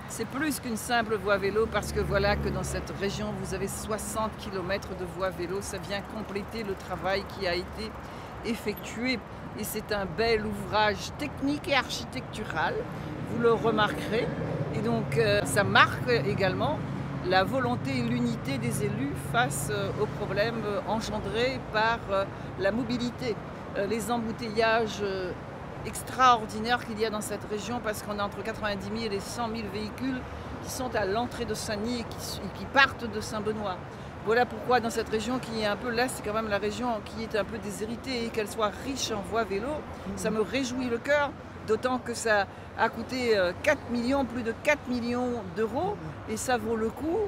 C'est plus qu'une simple voie vélo parce que voilà que dans cette région, vous avez 60 km de voie vélo. Ça vient compléter le travail qui a été effectué. Et c'est un bel ouvrage technique et architectural, vous le remarquerez. Et donc ça marque également la volonté et l'unité des élus face aux problèmes engendrés par la mobilité. Les embouteillages extraordinaires qu'il y a dans cette région parce qu'on a entre 90 000 et 100 000 véhicules qui sont à l'entrée de Sagny et qui partent de Saint-Benoît. Voilà pourquoi dans cette région qui est un peu là, c'est quand même la région qui est un peu déshéritée et qu'elle soit riche en voies vélo, ça me réjouit le cœur, d'autant que ça a coûté 4 millions, plus de 4 millions d'euros et ça vaut le coup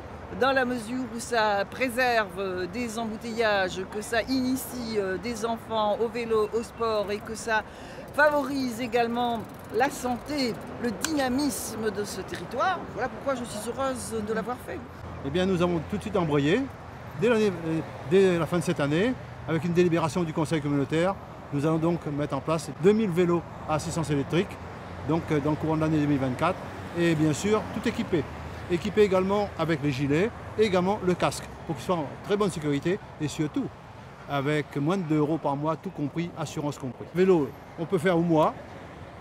dans la mesure où ça préserve des embouteillages, que ça initie des enfants au vélo, au sport et que ça favorise également la santé, le dynamisme de ce territoire. Voilà pourquoi je suis heureuse de l'avoir fait. Eh bien, nous avons tout de suite embrayé. Dès la fin de cette année, avec une délibération du conseil communautaire, nous allons donc mettre en place 2000 vélos à assistance électrique, donc dans le courant de l'année 2024, et bien sûr, tout équipé. Équipé également avec les gilets et également le casque, pour qu'ils soient en très bonne sécurité et surtout avec moins de 2 € par mois, tout compris, assurance compris. Vélo, on peut faire au mois,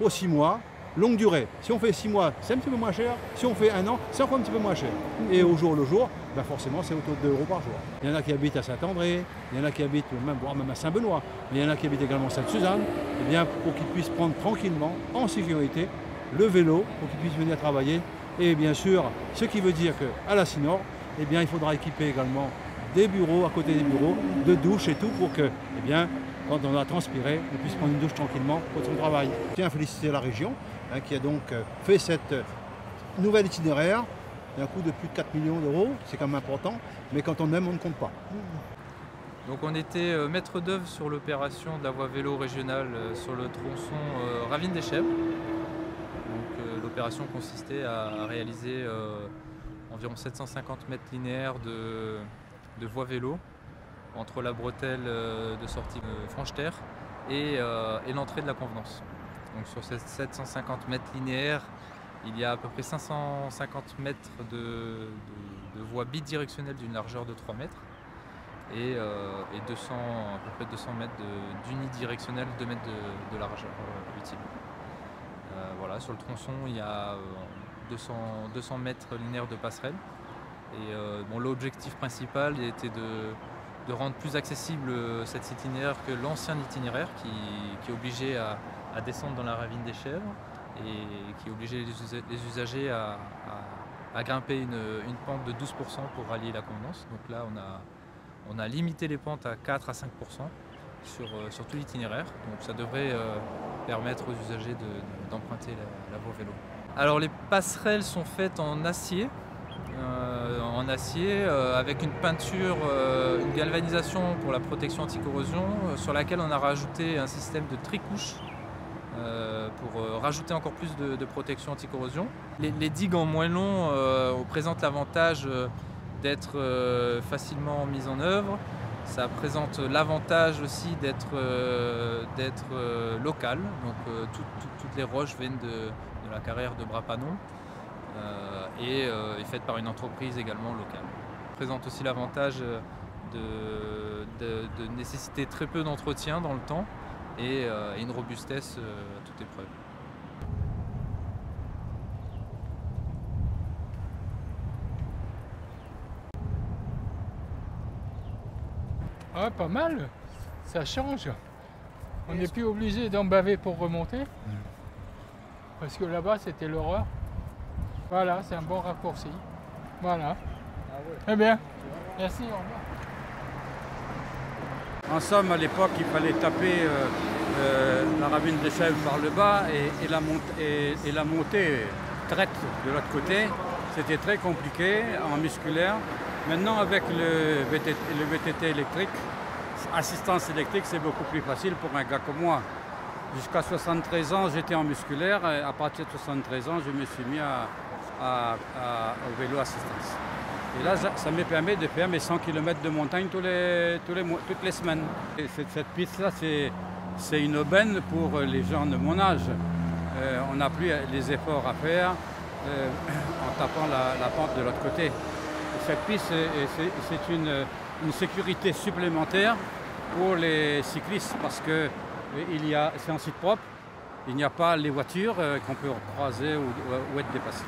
aux 6 mois, longue durée. Si on fait 6 mois, c'est un petit peu moins cher. Si on fait 1 an, c'est encore un petit peu moins cher. Et au jour le jour, ben forcément, c'est autour de 2 € par jour. Il y en a qui habitent à Saint-André, il y en a qui habitent même à Saint-Benoît, mais il y en a qui habitent également à Sainte-Suzanne, et bien pour qu'ils puissent prendre tranquillement, en sécurité, le vélo, pour qu'ils puissent venir travailler. Et bien sûr, ce qui veut dire qu'à la Sinor, eh bien, il faudra équiper également des bureaux, à côté des bureaux, de douches et tout, pour que, eh bien, quand on a transpiré, on puisse prendre une douche tranquillement pour son travail. Je tiens à féliciter la région, qui a donc fait cette nouvel itinéraire, d'un coût de plus de 4 millions d'euros, c'est quand même important, mais quand on aime, on ne compte pas. Donc on était maître d'œuvre sur l'opération de la voie vélo régionale sur le tronçon Ravine des Chèvres. L'opération consistait à réaliser environ 750 mètres linéaires de voie vélo entre la bretelle de sortie Franche-Terre et l'entrée de la Convenance. Donc sur ces 750 mètres linéaires, il y a à peu près 550 mètres de voie bidirectionnelle d'une largeur de 3 mètres et à peu près 200 mètres d'unidirectionnelle, 2 mètres de largeur utile. Voilà, sur le tronçon, il y a 200 mètres linéaires de passerelle. Et l'objectif principal était de rendre plus accessible cet itinéraire que l'ancien itinéraire qui obligeait à descendre dans la ravine des Chèvres et qui obligeait les usagers à grimper une pente de 12% pour rallier la Convenance. Donc là, on a limité les pentes à 4 à 5% sur tout l'itinéraire. Donc ça devrait permettre aux usagers d'emprunter la voie vélo. Alors les passerelles sont faites en acier, avec une peinture, une galvanisation pour la protection anti-corrosion, sur laquelle on a rajouté un système de tricouche pour rajouter encore plus de protection anti-corrosion. Les digues en moellon présentent l'avantage d'être facilement mises en œuvre. Ça présente l'avantage aussi d'être local, donc toutes les roches viennent de la carrière de Bras-Panon et est faite par une entreprise également locale. Ça présente aussi l'avantage de nécessiter très peu d'entretien dans le temps et une robustesse à toute épreuve. Ah, pas mal, ça change. On n'est plus obligé d'en baver pour remonter. Parce que là-bas, c'était l'horreur. Voilà, c'est un bon raccourci. Voilà. Eh bien, merci, au revoir. En somme, à l'époque, il fallait taper la ravine des Chèvres par le bas et la montée traite de l'autre côté. C'était très compliqué en musculaire. Maintenant, avec le VTT électrique, assistance électrique, c'est beaucoup plus facile pour un gars comme moi. Jusqu'à 73 ans, j'étais en musculaire. Et à partir de 73 ans, je me suis mis au vélo assistance. Et là, ça me permet de faire mes 100 km de montagne toutes les semaines. Et cette piste-là, c'est une aubaine pour les gens de mon âge. On n'a plus les efforts à faire. tapant la pente de l'autre côté. Et cette piste, c'est une sécurité supplémentaire pour les cyclistes parce que c'est un site propre, il n'y a pas les voitures qu'on peut croiser ou être dépassées.